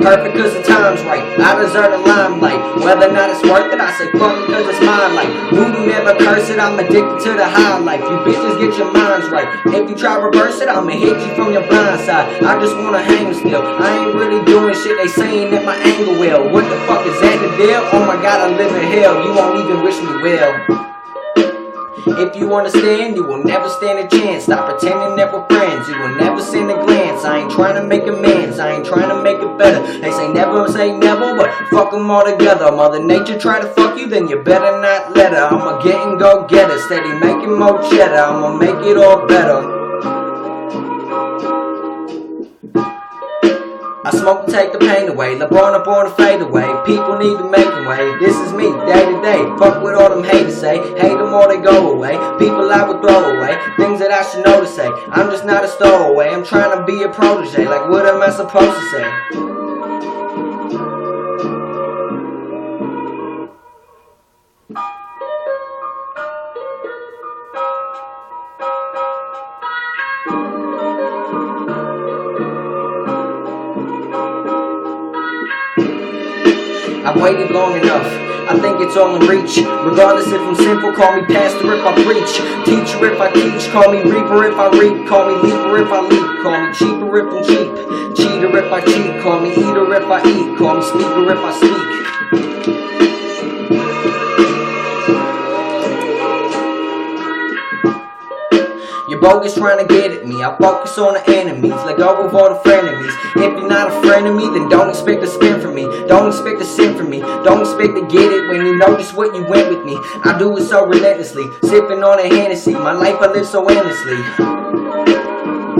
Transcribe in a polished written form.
perfect cause the time's right. I deserve the limelight. Whether or not it's worth it, I say fuck it cause it's my life. Voodoo never curse it, I'm addicted to the high life. You bitches get your minds right. If you try reverse it, I'ma hit you from your blind side. I just wanna hang still. I ain't really doing shit, they saying that my anger will. What the fuck is that the deal? Oh my god, I live in hell. You won't even wish me well. If you understand, you will never stand a chance. Stop pretending that we're friends. You will never send a glance. I ain't trying to make amends. I ain't trying to make it better. They say never, but fuck them all together. Mother Nature try to fuck you, then you better not let her. I'ma get and go get her. Steady making more cheddar. I'ma make it all better. I smoke to take the pain away. LeBron up on the fade away. People need to make a way. This is me, day to day. Fuck what all them haters say. Hate them or they go away. People I would throw away. Things that I should know to say. I'm just not a stowaway. I'm trying to be a protege. Like what am I supposed to say? I've waited long enough, I think it's all in reach. Regardless if I'm sinful, call me pastor if I preach. Teacher if I teach, call me reaper if I reap. Call me leaper if I leap, call me cheaper if I'm cheap. Cheater if I cheat, call me eater if I eat. Call me speaker if I speak. You're bogus trying to get at me. I focus on the enemies. Let go of all the frenemies. If you're not a friend of me, then don't expect to spend for me. Don't expect to send for me. Don't expect to get it when you know just what you went with me. I do it so relentlessly. Sipping on a Hennessy. My life I live so endlessly.